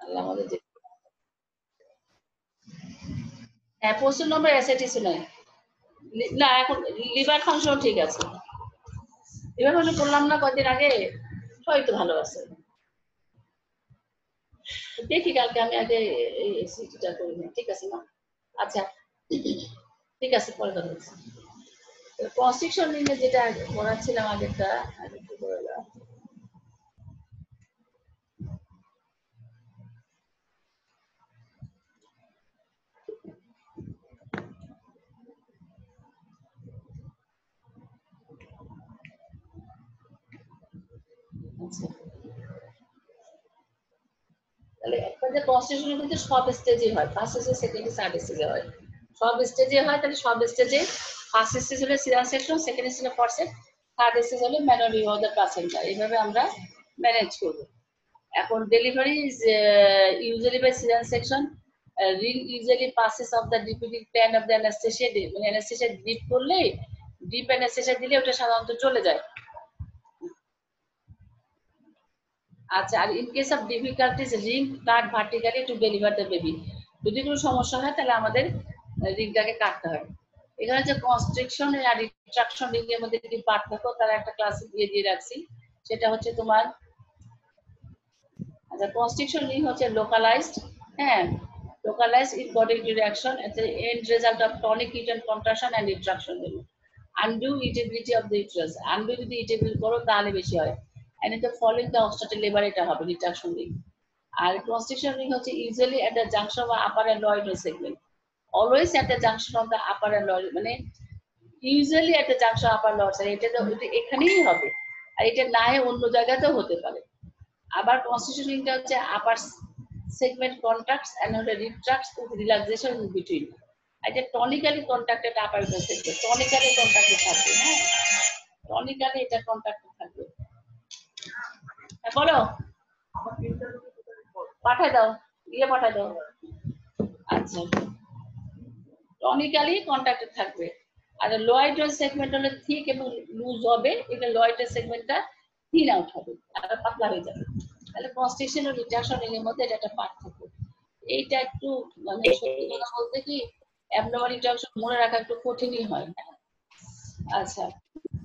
আল্লাহ আমাদের হ্যাঁ, প্রচুর নম্বর অ্যাসিডিটি নয়। না, এখন লিভার ফাংশন ঠিক আছে। লিভার ফাংশন করলাম না কয়েকদিন আগে, সবাই তো ভালো আছে। দেখি কালকে আমি আগে এই সিটিটা করি না, ঠিক আছে না? আচ্ছা, ঠিক আছে, পরে কথা হচ্ছে। কনস্ট্রাকশন নিয়ে যেটা পড়াচ্ছিলাম আগেরটা, আগে কি বললাম? আচ্ছা, তাহলে একটা যে কনস্ট্রাকশন কিন্তু সব স্টেজে হয়, first stage, second stage, third স্টেজে হয়। সব স্টেজে হয়, তাহলে সব স্টেজে ফার্স্ট স্টেজ হলে সিজার সেকশন, সেকেন্ড স্টেজ হলে ফরসেপ, থার্ড স্টেজ হলে ম্যানুয়ালি ওদের প্লাসেন্টা। এইভাবে আমরা ম্যানেজ করব। এখন delivery usually by cesarean section, ring usually passes of the defeating plan of the anesthesia, মানে anesthesia ডিপ করলে, ডিপ anesthesia দিলে ওটা সাধারণত চলে যায়। আচ্ছা, আর in case of difficulties, ring cut vertically to deliver the baby. যদি কোনো সমস্যা হয় তাহলে আমাদের রিংটাকে কাটতে হয়। এখানে যে কনস্ট্রিকশন আর রিট্রাকশন রিং এর মধ্যে কি পার্থক্য, তারা একটা ক্লাসে দিয়ে রাখছি। সেটা হচ্ছে তোমার, আচ্ছা, কনস্ট্রিকশন রিং হচ্ছে লোকালাইজড, হ্যাঁ, localized in body reaction at the end result of tonic uterine contraction and retraction ring. Undue irritability of the uterus, undue যদি irritable করো তাহলে বেশি হয়, and in the following the obstetric labor এটা হবে retraction ring। আর constriction ring হচ্ছে usually at the junction of upper and lower uterine segment, always at the junction of the upper and lower, মানে usually at the junction of upper and lower segment, এটা তো এখানেই হবে, আর এটা না হয় অন্য জায়গাতেও হতে পারে। আবার constriction ringটা হচ্ছে আপার segment contracts and retracts with relaxation in between, এটা টনিক্যালি কন্ট্রাক্টেড আপার উটার সেগমেন্ট, টনিক্যালি কন্ট্রাক্টেড থাকবে, হ্যাঁ, টনিক্যালি এটা কন্ট্রাক্টেড থাকবে। হ্যাঁ, বলো, পাঠায় দাও, পাঠায় দাও। আচ্ছা, টনিক্যালি কন্ট্রাক্টেড থাকবে। আর লোয়াইডাল সেগমেন্ট হলে থিক এবং লুজ হবে, এটা লোয়াইডাল সেগমেন্টটা থিন আউট হবে আর পাতলা হয়ে যাবে। তাহলে কনস্ট্রিকশন ও রিট্রাকশন এর মধ্যে এটা একটা পার্থক্য। এইটা একটু, মানে সত্যি কথা বলতে কি, অ্যাবনর্মাল রিট্রাকশন মনে রাখা একটু কঠিনই হয়। আচ্ছা,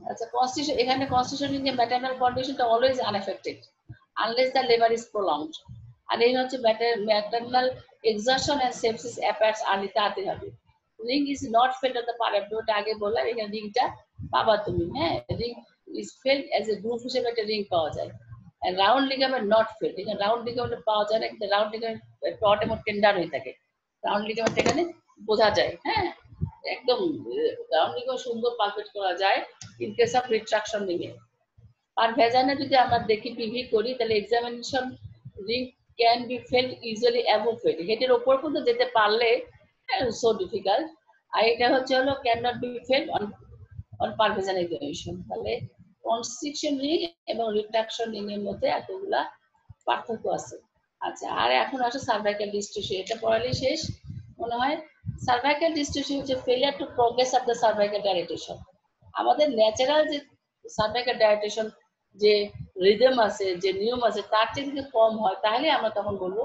আচ্ছা, কনস্টিটিউশন, এখানে কনস্টিটিউশন যে ম্যাটারনাল কন্ডিশনটা always unaffected unless the labour is prolonged. আর এই হচ্ছে maternal exertion and sepsis appears early, তাড়াতাড়ি হবে। Ring is not felt on the পারাপ্টো, ওটা আগে বললাম, এখানে রিংটা পাবা তুমি, হ্যাঁ, ring is felt as a groove হিসেবে একটা রিং পাওয়া যায়। রাউন্ড লিগামেন্ট নট ফেল্ড, এখানে রাউন্ড লিগামেন্ট পাওয়া যায় না, কিন্তু রাউন্ড লিগামেন্ট প্লট এবং টেন্ডার হয়ে থাকে, রাউন্ড লিগামেন্ট এখানে বোঝা যায়, হ্যাঁ, একদম রাউন্ড লিগামেন্ট সুন্দর পালপেট করা যায় ইন কেস অফ রিট্রাকশন রিংয়ে। আর ভেজানে যদি আমরা দেখি পিভি করি, তাহলে examination ring can be felt easily above head, হেডের ওপর পর্যন্ত যেতে পারলে সো ডিফিকাল্ট। আর এটা হচ্ছে হলো can not be felt on on per vaginal examination. তাহলে কনস্ট্রিকশন রিং এবং রিট্রাকশন রিং এর মধ্যে এতগুলা পার্থক্য আছে। আচ্ছা, আর এখন আসে সার্ভাইকাল ডিস্ট্রিউশন, এটা পড়ালেই শেষ মনে হয়। সার্ভাইকাল ডিস্ট্রিউশন হচ্ছে failure to progress of the cervical dilatation. আমাদের ন্যাচারাল যে সার্ভাইকাল ডাইলেটেশন যে রিদম আছে, যে নিয়ম আছে, তার চেয়ে যদি কম হয় তাহলে আমরা তখন বলবো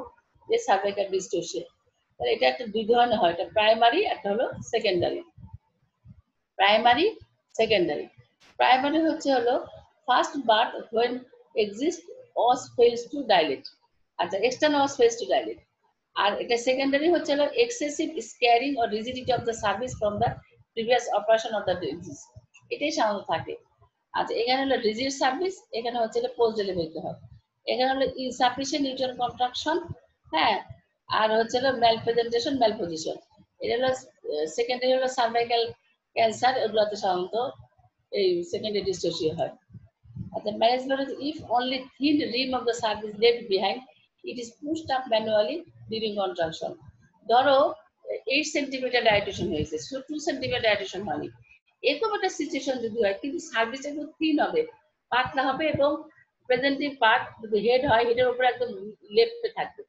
যে সার্ভাইকাল ডিস্ট্রিউশন। তাহলে এটা একটা দুই ধরনের হয়, একটা প্রাইমারি, একটা হলো সেকেন্ডারি। Primary, secondary. প্রাইমারি হচ্ছে হলো first birth when exist os fails to dilate, আচ্ছা, external os fails to dilate। আর এটা সেকেন্ডারি হচ্ছে হলো excessive scarring or rigidity of the cervix from the previous operation of the disease, এটাই সাধারণত থাকে। আচ্ছা, এখানে হলো রিজিড সার্ভিস, এখানে হচ্ছে পোস্ট ডেলিভারিতে হয়। এখানে হলো ইনসাফিসিয়েন্ট নিউট্রাল কন্ট্রাকশন, হ্যাঁ, আর হচ্ছে হলো ম্যালপ্রেজেন্টেশন, ম্যালপজিশন। এটা হলো সেকেন্ডারি, হলো সার্ভাইকাল ক্যান্সার, এগুলোতে সাধারণত এই সেকেন্ডারি ডিস্ট্রোসিয়া হয়। আচ্ছা, management if only thin Rim of the service left behind, it is pushed up manually during contraction. ধরো 8 সেন্টিমিটার ডায়াটেশন হয়েছে, 2 সেন্টিমিটার ডায়াটেশন হয়নি, এরকম একটা সিচুয়েশন যদি হয়, কিন্তু সার্ভিস একদম থিন হবে, পাতলা হবে, এবং প্রেজেন্টিং পার্ট যদি হেড হয়, হেডের উপর একদম লেফটে থাকবে।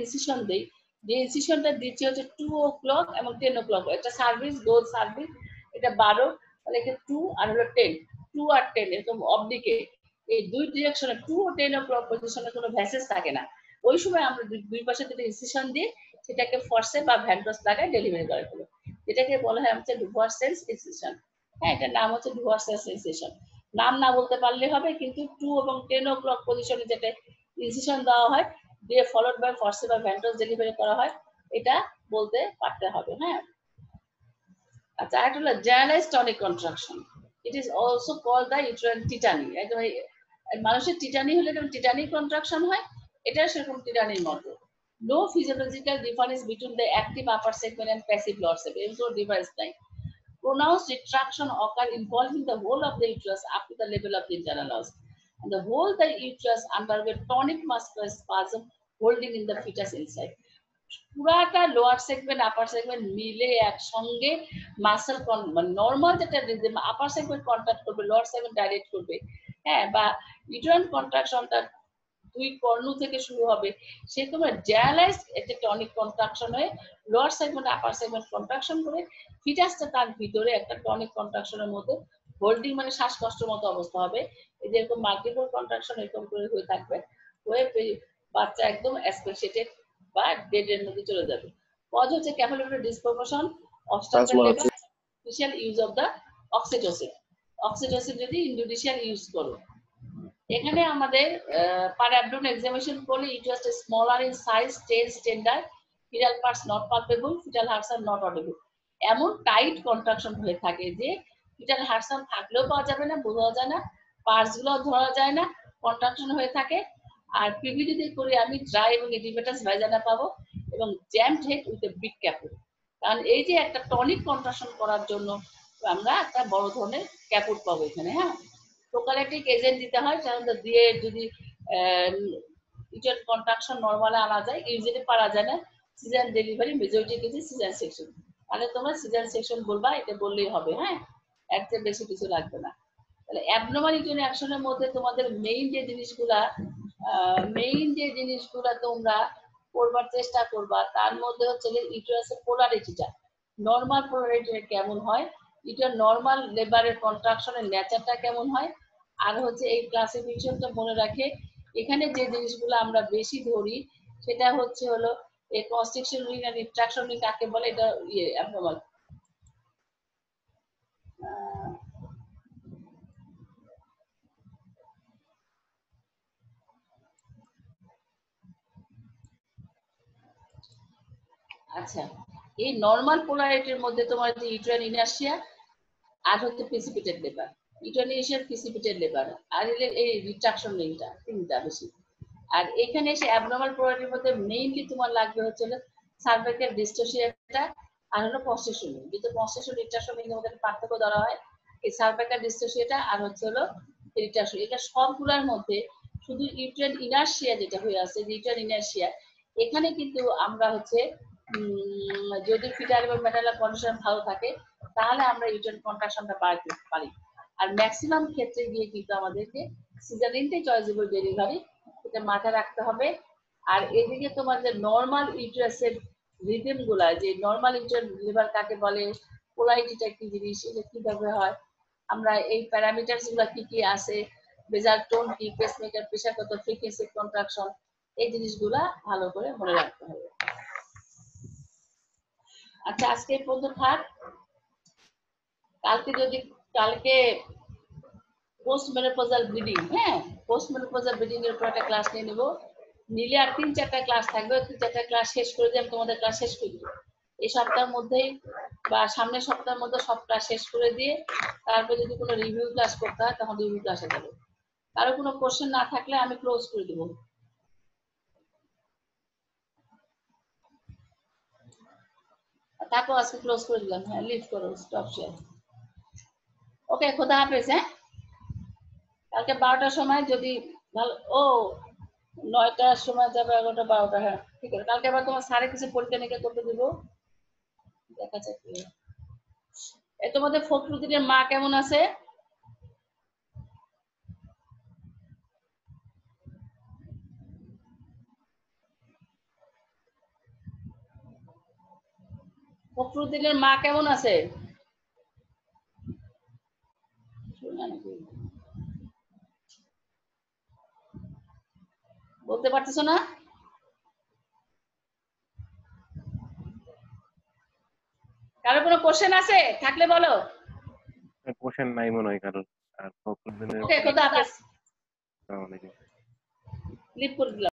ইনসিশন দেই, যে ইনসিশনটা দিচ্ছি হচ্ছে 2 o'clock এবং 10 o'clock, এটা সার্ভিস গোল সার্ভিস, এটা 12, তাহলে এটা 2 আর হলো 10, 2 আর 10 এরকম অবলিকে এই দুই ডিরেকশনে 2 ও 10 o'clock পজিশনে কোনো ভ্যাসেজ থাকে না। ওই সময় আমরা দুই পাশে দুটো ইনসিশন দিয়ে সেটাকে ফর্সে বা ভ্যান্টস লাগায় ডেলিভারি করে ফেলো, যেটাকে বলা হয় হচ্ছে ডুভারসেলস ইনসিশন। হ্যাঁ, এটার নাম হচ্ছে ডুভারসেলস ইনসিশন। নাম না বলতে পারলে হবে, কিন্তু 2 এবং 10 o'clock পজিশনে যেটা ইনসিশন দেওয়া হয় দিয়ে ফলোড বাই ফর্সে বা ভ্যান্টস ডেলিভারি করা হয়, এটা বলতে পারতে হবে। হ্যাঁ, আচ্ছা, এটা হলো generalized tonic contraction. It is also called the uterine tetany. একদম মানুষের টিটানি হলে যেমন টিটানিক কন্ট্রাকশন হয়, এটা সেরকম টিটানির মতো। No physiological difference between the active upper segment and passive lower segment, এর কোনো ডিফারেন্স নাই। Pronounced retraction occur involving the whole of the uterus up to the level of the internal os, and the whole the uterus undergo tonic muscular spasm holding in the fetus inside. পুরাটা lower segment আপার segment মিলে একসঙ্গে muscle মানে normal যেটা rhythm, আপার segment contract করবে, lower segment direct করবে। হ্যাঁ, বা uterine কন্ট্রাকশনটা দুই কর্ণ থেকে শুরু হবে, সেরকম জেনারেলাইজ একটা টনিক কন্ট্রাকশন হয়ে লোয়ার সেগমেন্ট আপার সেগমেন্ট কন্ট্রাকশন করে ফিটাসটা তার ভিতরে একটা টনিক কন্ট্রাকশনের মধ্যে হোল্ডিং মানে শ্বাসকষ্টের মতো অবস্থা হবে। এই যে এরকম মাল্টিপল কন্ট্রাকশন এরকম করে হয়ে থাকবে, হয়ে বাচ্চা একদম অ্যাসপেক্সিয়েটেড বা ডেড এর মধ্যে চলে যাবে। কজ হচ্ছে capillary disproportion, obstruction labour, initial use of the oxytocin. Oxytocin যদি ইনজুডিশিয়াল ইউজ করো, এখানে আমাদের পার অ্যাবডোমেন এক্সামিনেশন করলে uterus is smaller in size, tense, tender, foetal parts not palpable, foetal hearts are not audible. এমন tight contraction হয়ে থাকে যে fetal hertz থাকলেও পাওয়া যাবে না, বোঝা যায় না, পার্টস গুলো ধরা যায় না, কন্ট্রাকশন হয়ে থাকে। আর পিভি যদি করি আমি ড্রাই এবং এডিমেটাস ভাইজানা পাবো এবং jammed head with a big caput. কারণ এই যে একটা টনিক কন্ট্রাকশন করার জন্য আমরা একটা বড় ধরনের ক্যাপুট পাবো এখানে। হ্যাঁ, প্রোক্যারিওটিক এজেন্ট দিতে হয়, সাধারণত দিয়ে যদি ইউটেরাইন কন্ট্রাকশন নরমালে আনা যায়, ইউজুয়ালি পারা যায় না, সিজার ডেলিভারি মেজরিটি কেসে সিজার সেকশন। তাহলে তোমরা সিজার সেকশন বলবা, এটা বললেই হবে। হ্যাঁ, এর চেয়ে বেশি কিছু লাগবে না। তাহলে অ্যাবনর্মাল ইউটেরাইন অ্যাকশনের মধ্যে তোমাদের মেইন যে জিনিসগুলা তোমরা করবার চেষ্টা করবা, তার মধ্যে হচ্ছে যে ইউটেরাসের পোলারিটিটা, নরমাল পোলারিটি কেমন হয়, এটা নরমাল লেবারের কন্ট্রাকশনের নেচারটা কেমন হয়, আর হচ্ছে এই ক্লাসিফিকেশনটা মনে রাখে। এখানে যে জিনিসগুলো আমরা বেশি ধরি সেটা হচ্ছে হলো এই কনস্ট্রিকশন রিং আর রিট্রাকশন রিং কাকে বলে, এটা অ্যাবনর্মাল। আচ্ছা, এই নরমাল পোলারিটির মধ্যে তোমার যে ইউটেরাইন ইনার্শিয়া আর হচ্ছে precipitated labour, uterine ইনার্শিয়ার precipitated labour আর এই রিট্রাকশন রিংটা, তিনটা বেশি। আর এখানে এসে অ্যাবনর্মাল পোলারিটির মধ্যে মেইনলি তোমার লাগবে হচ্ছে সার্ভাইকাল ডিস্টোসিয়াটা আর হলো পস্টেশন রিং। যেহেতু পস্টেশন রিট্রাকশন রিং এর মধ্যে পার্থক্য ধরা হয়, এই সার্ভাইকাল ডিস্টোসিয়াটা আর হচ্ছে হলো রিট্রাকশন, এটা সবগুলোর মধ্যে শুধু ইউটেরাইন ইনার্শিয়া যেটা হয়ে আছে, ইউটেরাইন ইনার্শিয়া, এখানে কিন্তু আমরা হচ্ছে যদি ফিটাল এবং মেটালার কন্ডিশন ভালো থাকে তাহলে আমরা ইউটেরাইন কন্ট্রাকশনটা বাড়াতে পারি। আর ম্যাক্সিমাম ক্ষেত্রে গিয়ে কিন্তু আমাদেরকে সিজারিনটাই চয়েসেবল ডেলিভারি, এটা মাথায় রাখতে হবে। আর এদিকে তোমার যে নর্মাল ইউটেরাসের রিদম গুলা, যে নর্মাল ইউটেরাইন লিভার কাকে বলে, পোলারিটিটা কি জিনিস, এটা কিভাবে হয়, আমরা এই প্যারামিটারস গুলা কি কি আছে, বেজাল টোন কি, পেসমেকার প্রেসার কত, ফ্রিকোয়েন্সি কন্ট্রাকশন, এই জিনিসগুলা ভালো করে মনে রাখতে হবে। আচ্ছা, আজকে এই পর্যন্ত থাক। কালকে পোস্ট মেনোপজাল ব্লিডিং, হ্যাঁ, পোস্ট মেনোপজাল ব্লিডিং এর উপর একটা ক্লাস নিয়ে নেবো, নিলে আর 3-4টা ক্লাস থাকবে, 3-4টা ক্লাস শেষ করে দিয়ে আমি তোমাদের ক্লাস শেষ করে দিব এই সপ্তাহের মধ্যেই বা সামনের সপ্তাহের মধ্যে সব ক্লাস শেষ করে দিয়ে তারপর যদি কোনো রিভিউ ক্লাস করতে হয় তখন রিভিউ ক্লাসে যাবে। কারো কোনো কোশ্চেন না থাকলে আমি ক্লোজ করে দিব। তারপর আজকে ক্লোজ করে দিলাম। হ্যাঁ, লিভ করো, স্টপ শেয়ার। ওকে, খোদা হাফেজ। হ্যাঁ, কালকে 12টার সময় যদি ভালো, 9টার সময় যাবে, 11টা 12টা, হ্যাঁ ঠিক আছে। কালকে আবার তোমার স্যারে কিছু পরীক্ষা নিরীক্ষা করতে দিব, দেখা যাক। তোমাদের ফখরুদ্দিনের মা কেমন আছে? ফখরুদ্দিনের মা কেমন আছে? বলতে পারতেছো না? কারো কোনো কোশ্চেন আছে? থাকলে বলো। কোশ্চেন নাই মনে হয় কারণ। আর ফখরুদ্দিনের ওকে, খোদা হাফেজ। আসসালামু আলাইকুম। লিভ করে দিলাম।